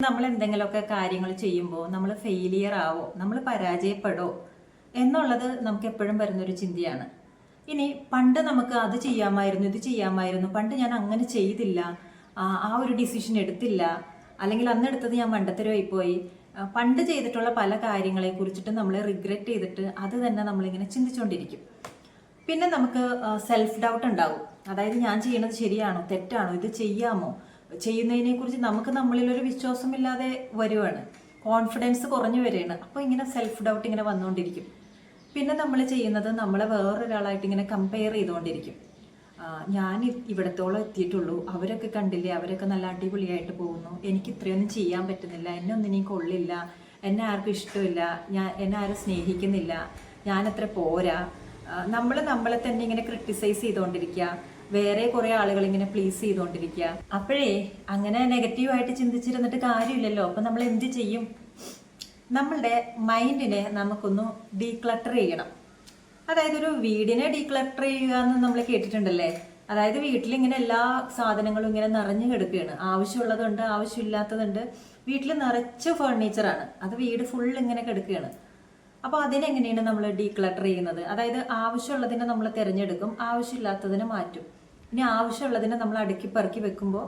നമ്മൾ എന്തെങ്കിലുമൊക്കെ കാര്യങ്ങൾ ചെയ്യുമ്പോൾ നമ്മൾ ഫെയിലിയർ ആവോ, നമ്മൾ പരാജയപ്പെടോ എന്നുള്ളത് നമുക്ക് എപ്പോഴും വരുന്നൊരു ചിന്തയാണ്. ഇനി പണ്ട് നമുക്ക് അത് ചെയ്യാമായിരുന്നു, ഇത് ചെയ്യാമായിരുന്നു, പണ്ട് ഞാൻ അങ്ങനെ ചെയ്തില്ല, ആ ഒരു ഡിസിഷൻ എടുത്തില്ല, അല്ലെങ്കിൽ അന്നെടുത്തത് ഞാൻ മണ്ടത്തരമായിപ്പോയി, പണ്ട് ചെയ്തിട്ടുള്ള പല കാര്യങ്ങളെ കുറിച്ചിട്ട് നമ്മൾ റിഗ്രറ്റ് ചെയ്തിട്ട് അത് തന്നെ നമ്മളിങ്ങനെ ചിന്തിച്ചുകൊണ്ടിരിക്കും. പിന്നെ നമുക്ക് സെൽഫ് ഡൗട്ട് ഉണ്ടാവും. അതായത് ഞാൻ ചെയ്യണത് ശരിയാണോ തെറ്റാണോ, ഇത് ചെയ്യാമോ, ചെയ്യുന്നതിനെ കുറിച്ച് നമുക്ക് നമ്മളിലൊരു വിശ്വാസമില്ലാതെ വരുവാണ്, കോൺഫിഡൻസ് കുറഞ്ഞു വരികയാണ്. അപ്പോൾ ഇങ്ങനെ സെൽഫ് ഡൗട്ട് ഇങ്ങനെ വന്നുകൊണ്ടിരിക്കും. പിന്നെ നമ്മൾ ചെയ്യുന്നത് നമ്മളെ വേറൊരാളായിട്ട് ഇങ്ങനെ കമ്പയർ ചെയ്തുകൊണ്ടിരിക്കും. ഞാൻ ഇവിടത്തോളം എത്തിയിട്ടുള്ളൂ, അവരൊക്കെ കണ്ടില്ലേ, അവരൊക്കെ നല്ല അടിപൊളിയായിട്ട് പോകുന്നു, എനിക്ക് ഇത്രയൊന്നും ചെയ്യാൻ പറ്റുന്നില്ല, എന്നെ ഒന്നിനും കൊള്ളില്ല, എന്നെ ആർക്കും ഇഷ്ടമില്ല, എന്നെ ആരും സ്നേഹിക്കുന്നില്ല, ഞാനത്ര പോരാ. നമ്മൾ നമ്മളെ തന്നെ ഇങ്ങനെ ക്രിട്ടിസൈസ് ചെയ്തുകൊണ്ടിരിക്കുക, വേറെ കുറേ ആളുകൾ ഇങ്ങനെ പ്ലീസ് ചെയ്തുകൊണ്ടിരിക്കുക. അപ്പോഴേ അങ്ങനെ നെഗറ്റീവായിട്ട് ചിന്തിച്ചിരുന്നിട്ട് കാര്യമില്ലല്ലോ. അപ്പം നമ്മൾ എന്ത് ചെയ്യും? നമ്മളുടെ മൈൻഡിനെ നമുക്കൊന്ന് ഡീക്ലട്ടർ ചെയ്യണം. അതായത് ഒരു വീടിനെ ഡീക്ലട്ടർ ചെയ്യുക എന്ന് നമ്മൾ കേട്ടിട്ടുണ്ടല്ലേ. അതായത് വീട്ടിൽ ഇങ്ങനെ എല്ലാ സാധനങ്ങളും ഇങ്ങനെ നിറഞ്ഞു കിടക്കുകയാണ്, ആവശ്യമുള്ളതുണ്ട് ആവശ്യമില്ലാത്തതുണ്ട്, വീട്ടിൽ നിറച്ച് ഫർണിച്ചറാണ്, അത് വീട് ഫുൾ ഇങ്ങനെ കിടക്കുകയാണ്. അപ്പോൾ അതിനെങ്ങനെയാണ് നമ്മൾ ഡീക്ലട്ടർ ചെയ്യുന്നത്? അതായത് ആവശ്യമുള്ളതിനെ നമ്മൾ തിരഞ്ഞെടുക്കും, ആവശ്യമില്ലാത്തതിനെ മാറ്റും. ഇനി ആവശ്യമുള്ളതിനെ നമ്മൾ അടുക്കി പെറുക്കി വെക്കുമ്പോൾ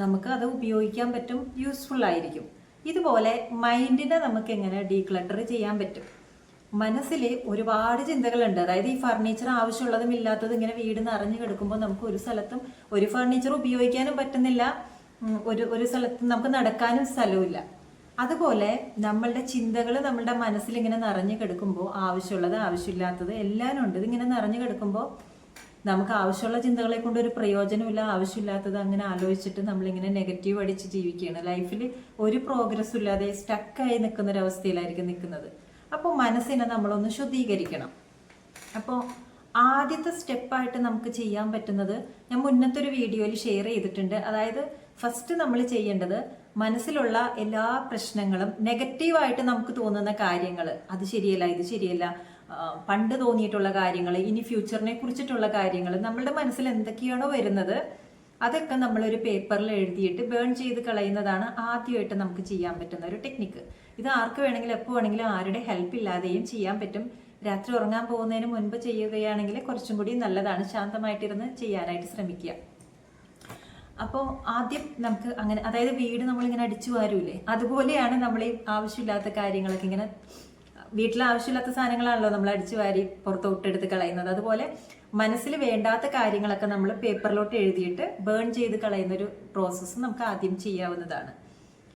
നമുക്ക് അത് ഉപയോഗിക്കാൻ പറ്റും, യൂസ്ഫുൾ ആയിരിക്കും. ഇതുപോലെ മൈൻഡിനെ നമുക്ക് എങ്ങനെ ഡീക്ലട്ടർ ചെയ്യാൻ പറ്റും? മനസ്സിൽ ഒരുപാട് ചിന്തകളുണ്ട്. അതായത് ഈ ഫർണിച്ചർ ആവശ്യമുള്ളതും ഇല്ലാത്തതും ഇങ്ങനെ വീട് നിറഞ്ഞു കിടക്കുമ്പോൾ നമുക്ക് ഒരു സ്ഥലത്തും ഒരു ഫർണിച്ചർ ഉപയോഗിക്കാനും പറ്റുന്നില്ല, ഒരു സ്ഥലത്തും നമുക്ക് നടക്കാനും സ്ഥലവുമില്ല. അതുപോലെ നമ്മളുടെ ചിന്തകൾ നമ്മളുടെ മനസ്സിൽ ഇങ്ങനെ നിറഞ്ഞു കിടക്കുമ്പോൾ ആവശ്യമുള്ളത് ആവശ്യമില്ലാത്തത് എല്ലാം ഉണ്ട്, ഇതിങ്ങനെ നിറഞ്ഞു കിടക്കുമ്പോൾ നമുക്ക് ആവശ്യമുള്ള ചിന്തകളെ കൊണ്ട് ഒരു പ്രയോജനമില്ല, ആവശ്യമില്ലാത്തത് അങ്ങനെ ആലോചിച്ചിട്ട് നമ്മളിങ്ങനെ നെഗറ്റീവ് അടിച്ച് ജീവിക്കുകയാണ്. ലൈഫിൽ ഒരു പ്രോഗ്രസ്സും ഇല്ലാതെ സ്റ്റക്കായി നിൽക്കുന്നൊരവസ്ഥയിലായിരിക്കും നിൽക്കുന്നത്. അപ്പോൾ മനസ്സിനെ നമ്മളൊന്ന് ശുദ്ധീകരിക്കണം. അപ്പോൾ ആദ്യത്തെ സ്റ്റെപ്പായിട്ട് നമുക്ക് ചെയ്യാൻ പറ്റുന്നത് ഞാൻ മുന്നത്തെ ഒരു വീഡിയോയിൽ ഷെയർ ചെയ്തിട്ടുണ്ട്. അതായത് ഫസ്റ്റ് നമ്മൾ ചെയ്യേണ്ടത് മനസ്സിലുള്ള എല്ലാ പ്രശ്നങ്ങളും, നെഗറ്റീവായിട്ട് നമുക്ക് തോന്നുന്ന കാര്യങ്ങൾ, അത് ശരിയല്ല ഇത് ശരിയല്ല, പണ്ട് തോന്നിയിട്ടുള്ള കാര്യങ്ങൾ, ഇനി ഫ്യൂച്ചറിനെ കുറിച്ചിട്ടുള്ള കാര്യങ്ങൾ, നമ്മളുടെ മനസ്സിൽ എന്തൊക്കെയാണോ വരുന്നത് അതൊക്കെ നമ്മളൊരു പേപ്പറിൽ എഴുതിയിട്ട് ബേൺ ചെയ്ത് കളയുന്നതാണ് ആദ്യമായിട്ട് നമുക്ക് ചെയ്യാൻ പറ്റുന്ന ഒരു ടെക്നിക്ക്. ഇത് ആർക്ക് വേണമെങ്കിലും എപ്പോൾ വേണമെങ്കിലും ആരുടെ ഹെൽപ്പ് ഇല്ലാതെയും ചെയ്യാൻ പറ്റും. രാത്രി ഉറങ്ങാൻ പോകുന്നതിന് മുൻപ് ചെയ്യുകയാണെങ്കിൽ കുറച്ചും കൂടി നല്ലതാണ്. ശാന്തമായിട്ടിരുന്ന് ചെയ്യാനായിട്ട് ശ്രമിക്കുക. അപ്പോൾ ആദ്യം നമുക്ക് അങ്ങനെ, അതായത് വീട് നമ്മളിങ്ങനെ അടിച്ചു വാരൂലേ, അതുപോലെയാണ് നമ്മൾ ഈ ആവശ്യമില്ലാത്ത കാര്യങ്ങളൊക്കെ ഇങ്ങനെ, വീട്ടിൽ ആവശ്യമില്ലാത്ത സാധനങ്ങളാണല്ലോ നമ്മൾ അടിച്ചു വാരി പുറത്തോട്ടെടുത്ത് കളയുന്നത്. അതുപോലെ മനസ്സിൽ വേണ്ടാത്ത കാര്യങ്ങളൊക്കെ നമ്മൾ പേപ്പറിലോട്ട് എഴുതിയിട്ട് ബേൺ ചെയ്ത് കളയുന്നൊരു പ്രോസസ്സ് നമുക്ക് ആദ്യം ചെയ്യാവുന്നതാണ്.